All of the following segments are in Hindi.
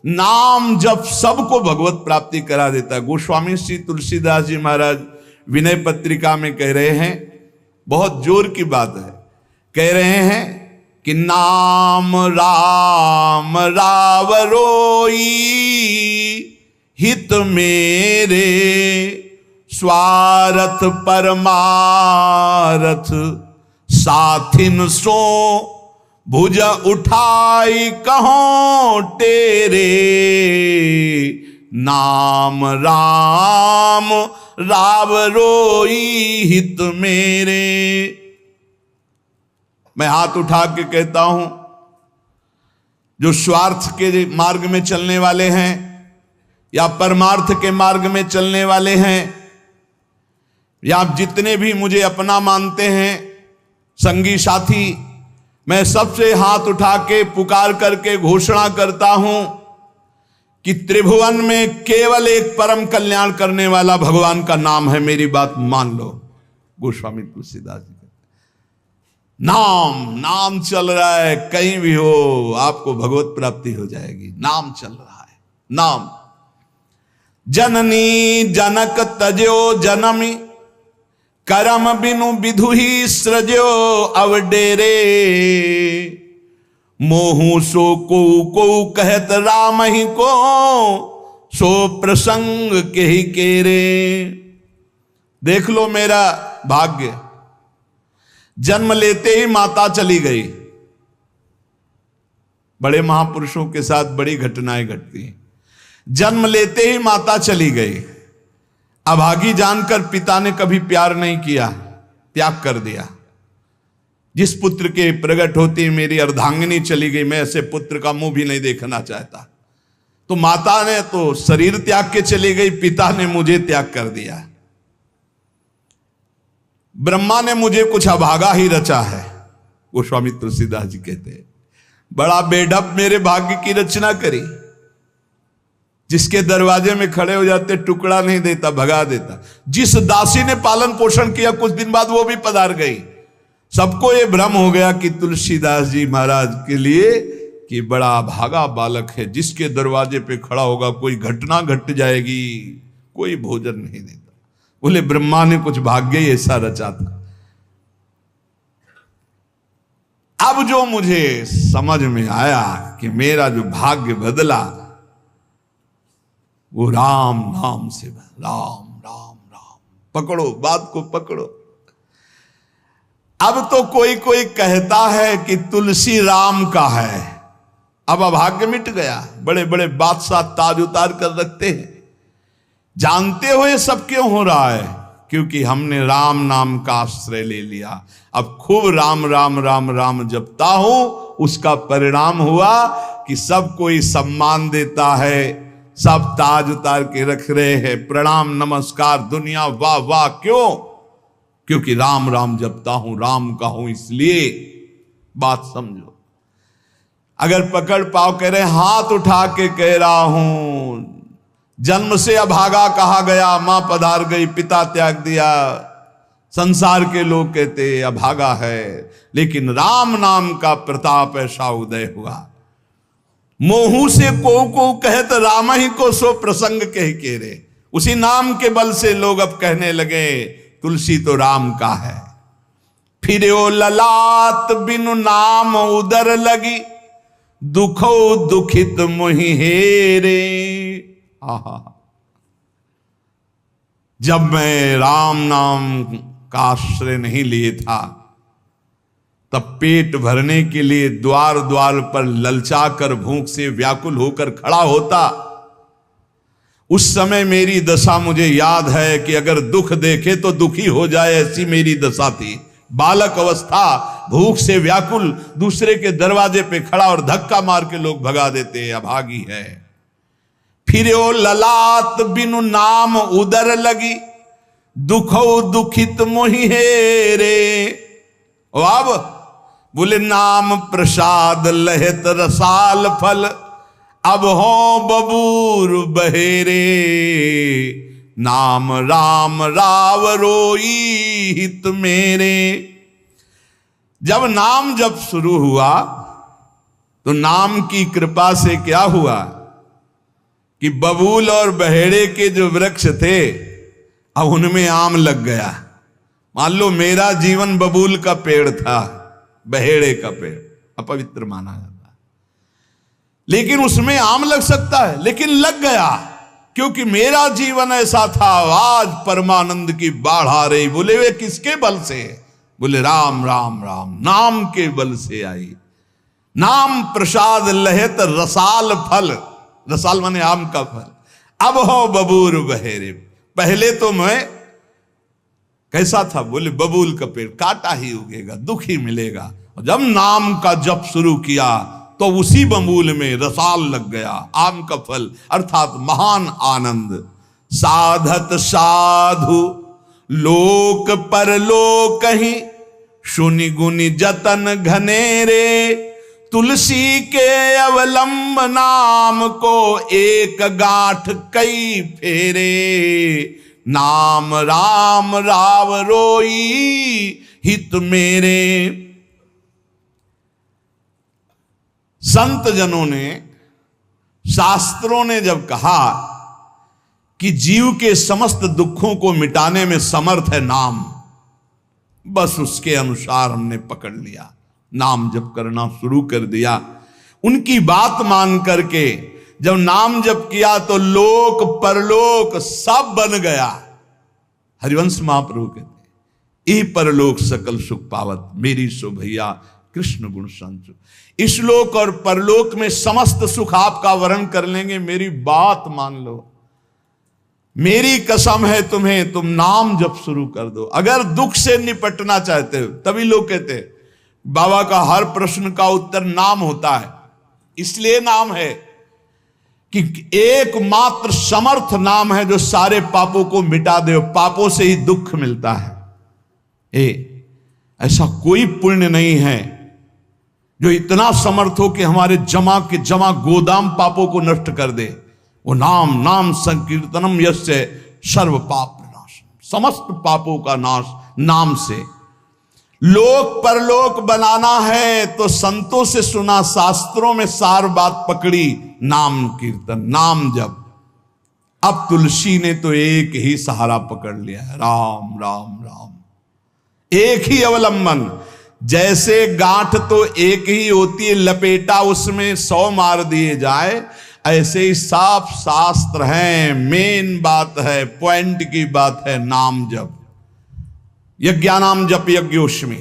नाम जप सबको भगवत प्राप्ति करा देता है। गोस्वामी श्री तुलसीदास जी महाराज विनय पत्रिका में कह रहे हैं, बहुत जोर की बात है, कह रहे हैं कि नाम राम रावरोई हित मेरे स्वार्थ परमारथ साथिन सो भुज उठाई कहों तेरे नाम राम रावरोई हित मेरे। मैं हाथ उठा के कहता हूं, जो स्वार्थ के मार्ग में चलने वाले हैं या परमार्थ के मार्ग में चलने वाले हैं, या आप जितने भी मुझे अपना मानते हैं संगी साथी, मैं सबसे हाथ उठा के पुकार करके घोषणा करता हूं कि त्रिभुवन में केवल एक परम कल्याण करने वाला भगवान का नाम है। मेरी बात मान लो। गोस्वामी तुलसीदास जी नाम चल रहा है, कहीं भी हो आपको भगवत प्राप्ति हो जाएगी। नाम चल रहा है, नाम। जननी जनक तजो जनमी करम बिनु विधु ही सृजो अवडेरे मोहू सो को कहत राम ही को सो प्रसंग के ही केरे। देख लो मेरा भाग्य, जन्म लेते ही माता चली गई। बड़े महापुरुषों के साथ बड़ी घटनाएं घटती हैं। जन्म लेते ही माता चली गई। अभागी जानकर पिता ने कभी प्यार नहीं किया, त्याग कर दिया। जिस पुत्र के प्रकट होते मेरी अर्धांगिनी चली गई, मैं ऐसे पुत्र का मुंह भी नहीं देखना चाहता। तो माता ने तो शरीर त्याग के चली गई, पिता ने मुझे त्याग कर दिया। ब्रह्मा ने मुझे कुछ अभागा ही रचा है। गोस्वामी तुलसीदास जी कहते हैं, बड़ा बेढप मेरे भाग्य की रचना करी। जिसके दरवाजे में खड़े हो जाते टुकड़ा नहीं देता, भगा देता। जिस दासी ने पालन पोषण किया, कुछ दिन बाद वो भी पधार गई। सबको ये भ्रम हो गया कि तुलसीदास जी महाराज के लिए कि बड़ा भागा बालक है, जिसके दरवाजे पे खड़ा होगा कोई घटना घट जाएगी, कोई भोजन नहीं देता। बोले ब्रह्मा ने कुछ भाग्य ही ऐसा रचा था। अब जो मुझे समझ में आया कि मेरा जो भाग्य बदला वो राम नाम से। राम राम राम, पकड़ो बात को, पकड़ो। अब तो कोई कोई कहता है कि तुलसी राम का है। अब अभाग्य मिट गया। बड़े बड़े बादशाह ताज उतार कर रखते हैं। जानते हो ये सब क्यों हो रहा है? क्योंकि हमने राम नाम का आश्रय ले लिया। अब खूब राम राम राम राम जपता हूं, उसका परिणाम हुआ कि सब कोई सम्मान देता है, सब ताज उतार के रख रहे हैं, प्रणाम नमस्कार दुनिया वाह वाह। क्यों? क्योंकि राम राम जपता हूं, राम का हूं, इसलिए। बात समझो। अगर पकड़ पाओ, कह रहे हाथ उठा के कह रहा हूं, जन्म से अभागा कहा गया, मां पधार गई, पिता त्याग दिया। संसार के लोग कहते अभागा है, लेकिन राम नाम का प्रताप ऐसा उदय हुआ। मोहू से को कहत राम ही को सो प्रसंग कह के रे। उसी नाम के बल से लोग अब कहने लगे तुलसी तो राम का है। फिर ओ ललाट बिनु नाम उदर लगी, दुखो दुखित मोहि हेरे। आहा, जब मैं राम नाम का आश्रय नहीं लिए था, तब पेट भरने के लिए द्वार द्वार पर ललचा कर भूख से व्याकुल होकर खड़ा होता। उस समय मेरी दशा मुझे याद है कि अगर दुख देखे तो दुखी हो जाए, ऐसी मेरी दशा थी। बालक अवस्था, भूख से व्याकुल, दूसरे के दरवाजे पे खड़ा और धक्का मार के लोग भगा देते, अभागी है। फिर ओ ललाट बिनु नाम उदर लगी, दुखो दुखित मोहि हेरे। अब बोले नाम प्रसाद लहत रसाल फल, अब हो बबूर बहेरे। नाम राम राव रोई हित मेरे। जब नाम जब शुरू हुआ तो नाम की कृपा से क्या हुआ? कि बबूल और बहेड़े के जो वृक्ष थे अब उनमें आम लग गया। मान लो मेरा जीवन बबूल का पेड़ था, बहेड़े का पेड़ अपवित्र माना जाता है, लेकिन उसमें आम लग सकता है, लेकिन लग गया क्योंकि मेरा जीवन ऐसा था। आज परमानंद की बाढ़ आ रही। बोले वे किसके बल से? बोले राम राम राम, नाम के बल से आई। नाम प्रसाद लहेत रसाल फल, रसाल माने आम का फल। अब हो बबूल बहेरे। पहले तो मैं कैसा था? बोले बबूल का पेड़, काटा ही उगेगा, दुख ही मिलेगा। जब नाम का जप शुरू किया तो उसी बबूल में रसाल लग गया, आम का फल अर्थात महान आनंद। साधत साधु लोक परलोक ही, सुनि गुनि जतन घनेरे। तुलसी के अवलंब नाम को, एक गांठ कई फेरे। नाम राम राव रोई हित मेरे। संत जनों ने, शास्त्रों ने जब कहा कि जीव के समस्त दुखों को मिटाने में समर्थ है नाम, बस उसके अनुसार हमने पकड़ लिया, नाम जप करना शुरू कर दिया। उनकी बात मान करके जब नाम जप किया तो लोक परलोक सब बन गया। हरिवंश महाप्रभु कहते ई परलोक सकल सुख पावत, मेरी सो भैया कृष्ण गुण संचु। इस लोक और परलोक में समस्त सुख आपका वर्ण कर लेंगे, मेरी बात मान लो, मेरी कसम है तुम्हें, तुम नाम जप शुरू कर दो। अगर दुख से निपटना चाहते हो, तभी लोग कहते हैं बाबा का हर प्रश्न का उत्तर नाम होता है। इसलिए नाम है कि एकमात्र समर्थ नाम है जो सारे पापों को मिटा दे। पापों से ही दुख मिलता है। ऐसा कोई पुण्य नहीं है जो इतना समर्थ हो कि हमारे जमा के जमा गोदाम पापों को नष्ट कर दे। वो नाम, नाम संकीर्तनम यस्य सर्व पाप नाश, समस्त पापों का नाश नाम से। लोक परलोक बनाना है तो संतों से सुना, शास्त्रों में सार बात पकड़ी, नाम कीर्तन, नाम जप। अब तुलसी ने तो एक ही सहारा पकड़ लिया है, राम राम राम, एक ही अवलंबन। जैसे गांठ तो एक ही होती है, लपेटा उसमें 100 मार दिए जाए, ऐसे ही साफ शास्त्र हैं। मेन बात है, पॉइंट की बात है, नाम जप। यज्ञानाम जप यज्ञोष्मी,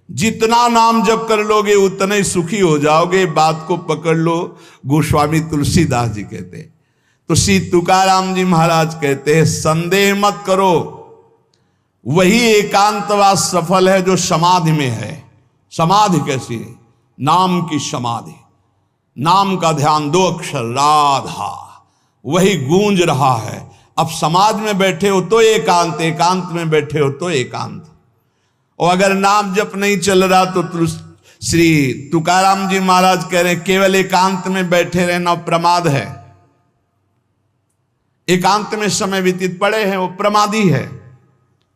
जितना नाम जप कर लोगे उतने ही सुखी हो जाओगे। बात को पकड़ लो। गोस्वामी तुलसीदास जी कहते हैं, तो श्री तुकाराम जी महाराज कहते हैं, संदेह मत करो, वही एकांतवास सफल है जो समाधि में है। समाधि कैसी है? नाम की समाधि, नाम का ध्यान, 2 अक्षर राधा, वही गूंज रहा है। अब समाधि में बैठे हो तो एकांत, एकांत में बैठे हो तो एकांत। और अगर नाम जप नहीं चल रहा तो श्री तुकाराम जी महाराज कह रहे हैं केवल एकांत में बैठे रहना प्रमाद है। एकांत में समय व्यतीत पड़े हैं वो प्रमादी है।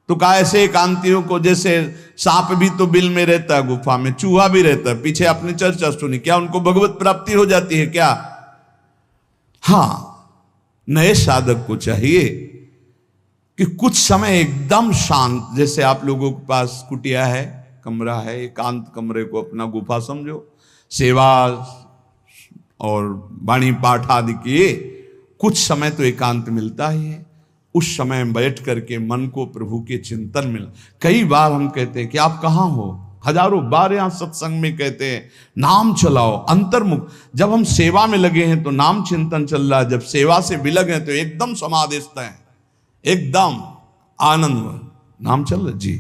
तो कहा ऐसे एकांतियों को, जैसे सांप भी तो बिल में रहता है, गुफा में चूहा भी रहता है, पीछे आपने चर्चा सुनी, क्या उनको भगवत प्राप्ति हो जाती है क्या? हाँ, नए साधक को चाहिए कि कुछ समय एकदम शांत, जैसे आप लोगों के पास कुटिया है, कमरा है, एकांत कमरे को अपना गुफा समझो, सेवा और वाणी पाठ आदि किए, कुछ समय तो एकांत मिलता ही है। उस समय बैठ करके मन को प्रभु के चिंतन में, कई बार हम कहते हैं कि आप कहाँ हो, हजारों बार यहां सत्संग में कहते हैं नाम चलाओ, अंतर्मुख। जब हम सेवा में लगे हैं तो नाम चिंतन चल रहा है, जब सेवा से विलग हैं तो एकदम समाधिस्थ हैं, एकदम आनंद, नाम चल रहा जी।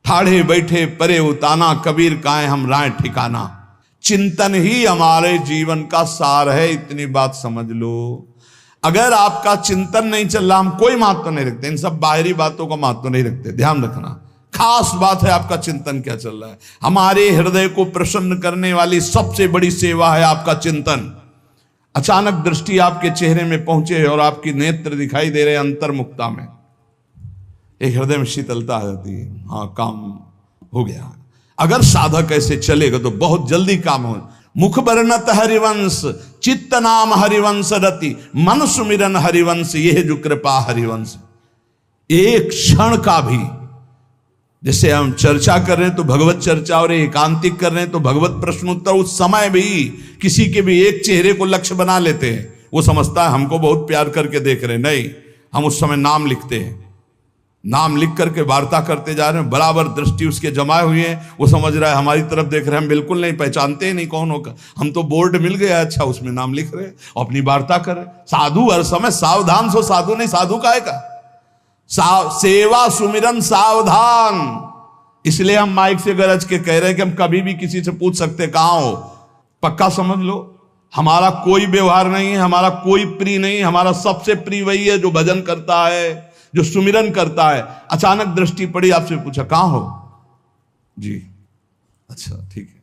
ठाढ़े बैठे परे उताना, कबीर काहे हम राय ठिकाना। चिंतन ही हमारे जीवन का सार है, इतनी बात समझ लो। अगर आपका चिंतन नहीं चल रहा, हम कोई महत्व नहीं रखते, इन सब बाहरी बातों का महत्व नहीं रखते, ध्यान रखना। खास बात है आपका चिंतन क्या चल रहा है। हमारे हृदय को प्रसन्न करने वाली सबसे बड़ी सेवा है आपका चिंतन। अचानक दृष्टि आपके चेहरे में पहुंचे और आपकी नेत्र दिखाई दे रहे अंतर्मुखता में, एक हृदय में शीतलता आ जाती है, हाँ काम हो गया। अगर साधक ऐसे चलेगा तो बहुत जल्दी काम हो। मुख बरनत हरिवंश चित्त नाम हरिवंश रति, मन सुमिरन हरिवंश, यह जो कृपा हरिवंश। एक क्षण का भी, जैसे हम चर्चा कर रहे हैं तो भगवत चर्चा और एकांतिक कर रहे हैं तो भगवत प्रश्नोत्तर, उस समय भी किसी के भी एक चेहरे को लक्ष्य बना लेते हैं। वो समझता है हमको बहुत प्यार करके देख रहे हैं, नहीं, हम उस समय नाम लिखते हैं, नाम लिख करके वार्ता करते जा रहे हैं, बराबर दृष्टि उसके जमाए हुए हैं। वो समझ रहा है हमारी तरफ देख रहे हैं, हम बिल्कुल नहीं पहचानते ही नहीं कौन होगा, हम तो बोर्ड मिल गया, अच्छा उसमें नाम लिख रहे हैं और अपनी वार्ता कर रहे हैं। साधु हर समय सावधान सो, साधु नहीं, साधु काहे का, सेवा सुमिरन सावधान। इसलिए हम माइक से गरज के कह रहे हैं कि हम कभी भी किसी से पूछ सकते कहां हो, पक्का समझ लो। हमारा कोई व्यवहार नहीं है, हमारा कोई प्रिय नहीं, हमारा सबसे प्रिय वही है जो भजन करता है, जो सुमिरन करता है। अचानक दृष्टि पड़ी, आपसे पूछा कहां हो जी, अच्छा ठीक है,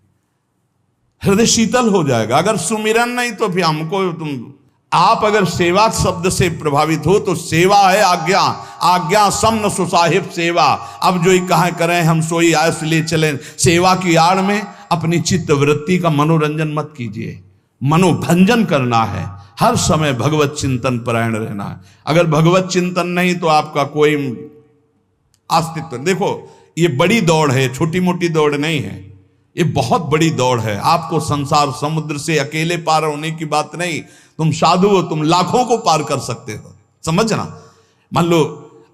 हृदय शीतल हो जाएगा। अगर सुमिरन नहीं तो फिर हमको आप अगर सेवा शब्द से प्रभावित हो तो सेवा है आज्ञा, आज्ञा समन सुसाहिब सेवा। अब जो ही कहा करें हम सोई आयस ले चलें, सेवा की आड़ में अपनी चित्त वृत्ति का मनोरंजन मत कीजिए, मनोभंजन करना है, हर समय भगवत चिंतन परायण रहना है। अगर भगवत चिंतन नहीं तो आपका कोई अस्तित्व, देखो ये बड़ी दौड़ है, छोटी मोटी दौड़ नहीं है, ये बहुत बड़ी दौड़ है। आपको संसार समुद्र से अकेले पार होने की बात नहीं, तुम साधु हो, तुम लाखों को पार कर सकते हो, समझना। मान लो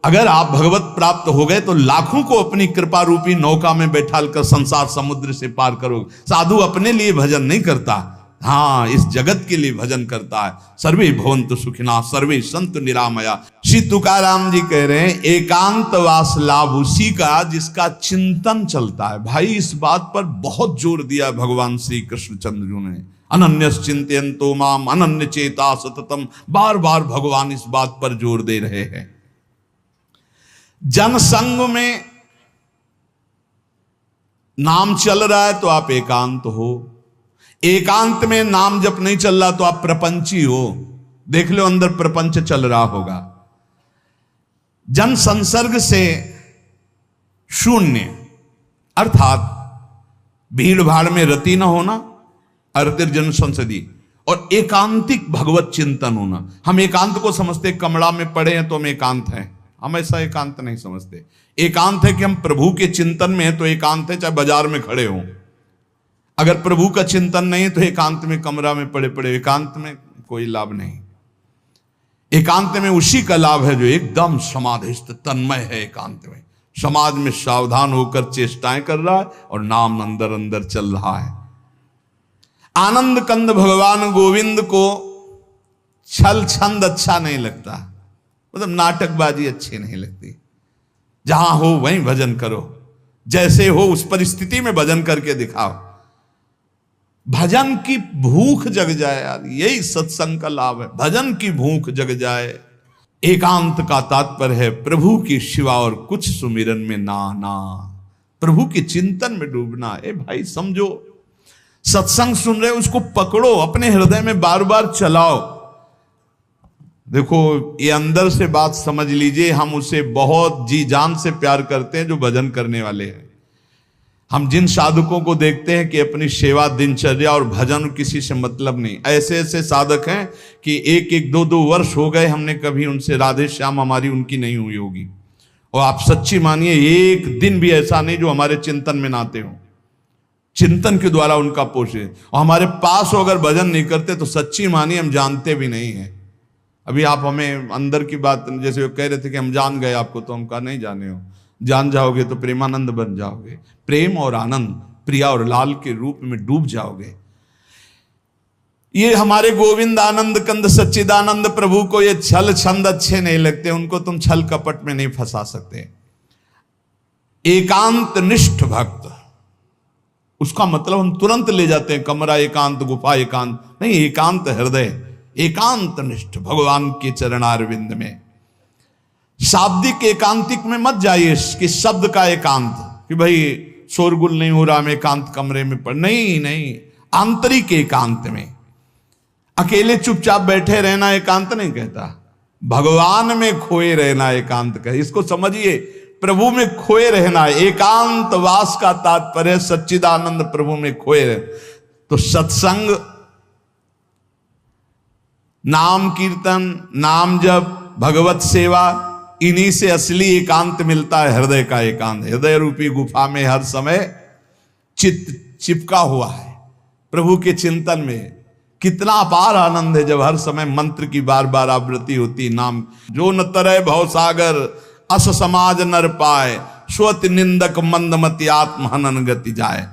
अगर आप भगवत प्राप्त हो गए तो लाखों को अपनी कृपा रूपी नौका में बैठाल कर संसार समुद्र से पार करोगे। साधु अपने लिए भजन नहीं करता, हाँ इस जगत के लिए भजन करता है। सर्वे भवन्तु सुखिनः सर्वे सन्तु निरामया। श्री तुकाराम जी कह रहे हैं एकांतवास लाभ उसी का जिसका चिंतन चलता है। भाई इस बात पर बहुत जोर दिया भगवान श्री कृष्णचंद्र जी ने, अनन्यश्चिन्तयन्तो माम अनन्य चेता सततम। बार बार भगवान इस बात पर जोर दे रहे हैं। जनसंग में नाम चल रहा है तो आप एकांत हो, एकांत में नाम जब नहीं चल रहा तो आप प्रपंची हो। देख लो अंदर प्रपंच चल रहा होगा। जन संसर्ग से शून्य अर्थात भीड़ भाड़ में रति न होना, अर्तिर्जन संसदी, और एकांतिक भगवत चिंतन होना। हम एकांत को समझते कमरा में पड़े हैं तो हम एकांत हैं, हम ऐसा एकांत नहीं समझते। एकांत है कि हम प्रभु के चिंतन में हैं तो एकांत है, चाहे बाजार में खड़े हों। अगर प्रभु का चिंतन नहीं तो एकांत में कमरा में पड़े पड़े एकांत में कोई लाभ नहीं। एकांत में उसी का लाभ है जो एकदम समाधिस्थ तन्मय है। एकांत में समाज में सावधान होकर चेष्टाएं कर रहा है और नाम अंदर अंदर चल रहा है। आनंद कंद भगवान गोविंद को छल छंद अच्छा नहीं लगता, मतलब नाटकबाजी अच्छी नहीं लगती। जहां हो वहीं भजन करो, जैसे हो उस परिस्थिति में भजन करके दिखाओ। भजन की भूख जग जाए यार, यही सत्संग का लाभ है। भजन की भूख जग जाए। एकांत का तात्पर्य है प्रभु की शिवा और कुछ सुमिरन में ना ना, प्रभु के चिंतन में डूबना। ए भाई समझो, सत्संग सुन रहे हो उसको पकड़ो, अपने हृदय में बार बार चलाओ। देखो ये अंदर से बात समझ लीजिए, हम उसे बहुत जी जान से प्यार करते हैं जो भजन करने वाले हैं। हम जिन साधकों को देखते हैं कि अपनी सेवा दिनचर्या और भजन किसी से मतलब नहीं, ऐसे ऐसे साधक हैं कि एक एक दो दो वर्ष हो गए हमने कभी उनसे राधे श्याम हमारी उनकी नहीं हुई होगी। और आप सच्ची मानिए एक दिन भी ऐसा नहीं जो हमारे चिंतन में नाते हो, चिंतन के द्वारा उनका पोषे। और हमारे पास हो अगर भजन नहीं करते तो सच्ची मानिए हम जानते भी नहीं है। अभी आप हमें अंदर की बात, जैसे वो कह रहे थे कि हम जान गए आपको, तो हम कहा नहीं जाने हो, जान जाओगे तो प्रेमानंद बन जाओगे, प्रेम और आनंद प्रिया और लाल के रूप में डूब जाओगे। ये हमारे गोविंद आनंद कंद सच्चिदानंद प्रभु को ये छल छंद अच्छे नहीं लगते, उनको तुम छल कपट में नहीं फंसा सकते। एकांत निष्ठ भक्त, उसका मतलब हम तुरंत ले जाते हैं कमरा एकांत, गुफा एकांत नहीं, एकांत हृदय, एकांत निष्ठ भगवान के चरणारविंद में। शाब्दिक एकांतिक में मत जाइए कि शब्द का एकांत, कि भाई शोरगुल नहीं हो रहा, मैं एकांत कमरे में पड़, नहीं नहीं, आंतरिक एकांत में अकेले चुपचाप बैठे रहना एकांत नहीं कहता, भगवान में खोए रहना एकांत कहता। इसको समझिए, प्रभु में खोए रहना। एकांत वास का तात्पर्य सच्चिदानंद प्रभु में खोए रहे। तो सत्संग नाम कीर्तन, नाम जप, भगवत सेवा, इन्हीं से असली एकांत मिलता है, हृदय का एकांत। हृदय रूपी गुफा में हर समय चित्त चिपका हुआ है प्रभु के चिंतन में। कितना अपार आनंद है जब हर समय मंत्र की बार बार आवृत्ति होती। नाम जो न तरय भव सागर, अस समाज नर पाए, स्वत निंदक मंदमति आत्म हनन गति जाए।